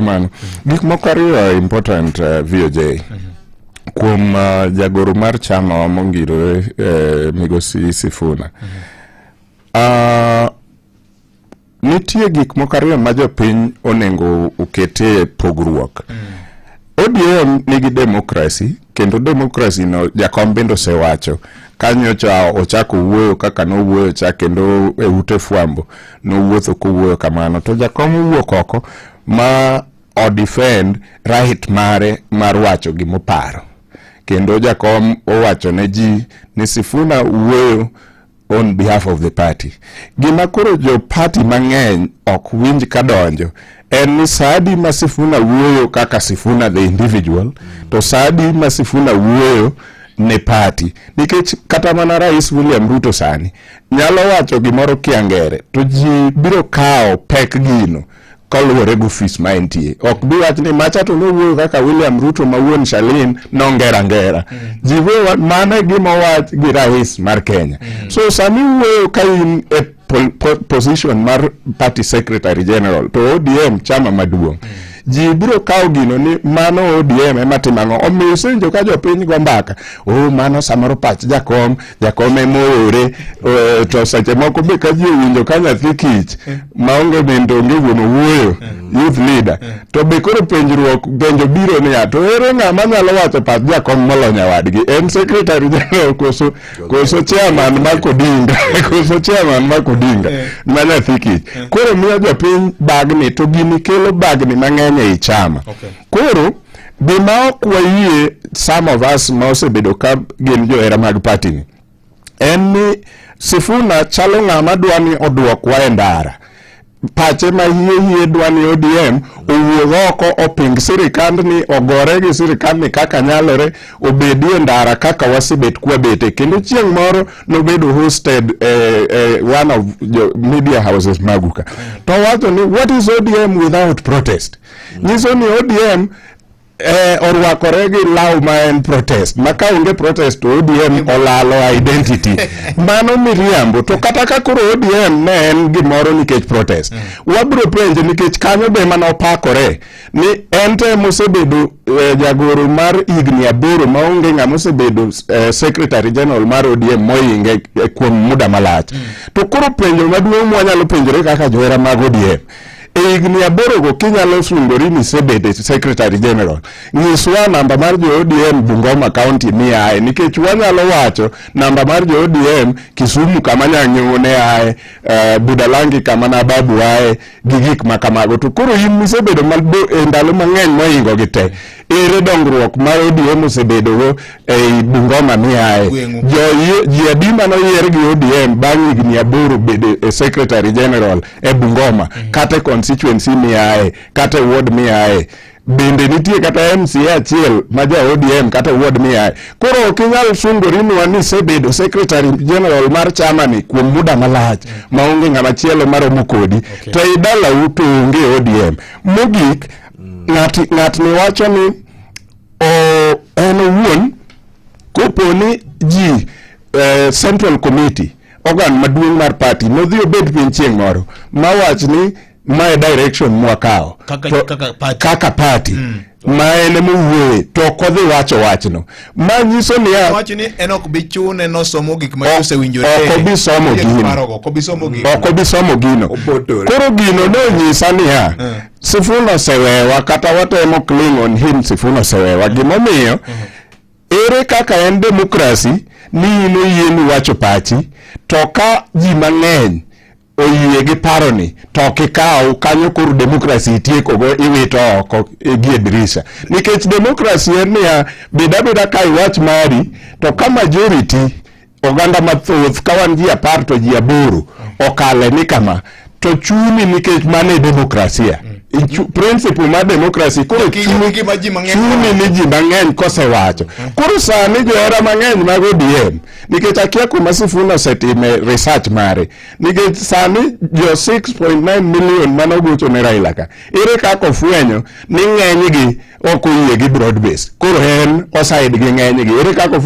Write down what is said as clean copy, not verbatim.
Man, gik moko ariyo important VOJ. Kuom jagoro mar chama mongiro Migosi Sifuna. Nitie gik moko ariyo ma jopiny onengo okete pogruok. ODM nigi demokrasi, kendo demokrasi no jakom bende osewacho. Kanyo cha ochako wuoyo kaka no wuoyo cha, kendo e ute fwambo no wuotho kuwuoyo kamano. To jakom wuok oko ma o defend right mare mar wacho gimoparo. Kendo jakom owacho ne ji ni Sifuna wuoyo on behalf of the party. Gima koro jo party mang'eny ok winj kadonjo en ni Saadi ma Sifuna wuoyo kaka Sifuna the individual, to Saadi ma Sifuna wuoyo ne party. Nikech kata mana Rais William Ruto sani nyalo wacho gimoro kiangere, to ji biro kao pek gino kaluwore gi ofis ma entie. Ok bi wach ni macha to wuoyo kaka William Ruto ma wuon Shalin ngera. Ji wuoyo mana gima wach gi Rais mar Kenya. So sami wuoyo ka in e position mar party secretary general to ODM chama maduong'. Ji biro kao gino ni mano ODM ema timang'o. Omiyo senjo ka jopiny go mbaka, mano samoro pach jakom emoore, to seche moko be ka ji winjo ka nyathi kich maonge bende onge wuon wuoyo, youth leader, to be koro penjo biro ni to ere ng'ama nyalo wacho pach jakom molonya wadgi, en secretary general koso chairman Makodinga koso chairman Makodinga ma nyathi kich. Koro miyo jopiny bagni, to gini kelo bagni mang'eny e chama. Koro bima ok wayie some of us ma osebedo ka gin johera mag party ni en ni Sifuna chalo ng'ama dwani oduokwa e ndara. Pache ma hie dwani ODM owuog oko oping sirikand ni, ogore gi sirikand ni kaka nyalore, obedie ndara kaka wasebet kwa bete. Kendo chieng' moro nobedo hosted one of the media houses maguka. To wacho ni what is ODM without protest? Nyiso ni ODM orwakore gi law ma en protest. Maka unge protest to ODM olalo identity. Mano miriambo. To kata ka koro ODM ne en gimoro nikech protest. Wabro penje nikech kanyo be mano opakore ni ente mosebedo jagoro mar higni 8 ma onge ng'ama osebedo secretary general mar ODM moinge kuom muda malach. To koro penjo maduong' mwanyalo penjore kaka johera mag ODM. Higni 8 go kinyalo sungori ni sebede secretary general. Nyiswa namba mar jo ODM Bungoma County miae, nikech wanyalo wacho namba mar jo ODM Kisumu kama Nyang'yone ae, Budalangi kama Nababu ae, gigik makamago. To koro in misebedo ndalo mang'eny moingo gite. Ere dongruok mar ODM osebedo go ei Bungoma miae. Ji adima no yier gi ODM bang' higni 8 bedo secretary general e Bungoma kata constituency miae kata ward miae. Bende nitie kata MCA achiel ma ja ODM kata ward miae. Koro kinyal sungori ni sebedo secretary general mar chama ni kuom muda malach maonge ng'ama chielo maromo kodi. To idala uto onge ODM. Mogik ng'at ni wacho ni en wuon koponi ji Central Committee organ maduong' mar party nodhi obed piny chieng' moro ma wach ni my direction mwakao kaka party ma ene mwuoye to kodhi wacho wachno ma nyiso ni wacho ni enok bichune no somo gik ma osewinjore okobi somo gino koro gino no nyisa ni Sifuna sewewa kata watemo cling on him. Sifuna sewewa gimomiyo ere kaka en demokrasi ni ino yieni wacho pachi, to ka ji mang'eny oyie gi paroni to kikao kanyo koro demokrasi tieko go iwito oko gi dirisha. Nikech demokrasi en niya beda ka iwach mari, to ka majority oganda mathoth ka wan ji 10 to ji 8 okale ni kama, to chuni nikech mane demokrasia. Principle ma demokrasi koro chuni ni ji mang'eny kosewacho. Koro sani johera mang'eny mag ODM nikech akia kuma Sifuna osetime research mare, nikech sani jo 6.9 million manogocho ne Raila ka ere kaka ofwenyo ni ng'eny gi ok oyie gi broad base. Koro en oside gi ng'eny gi ere kaka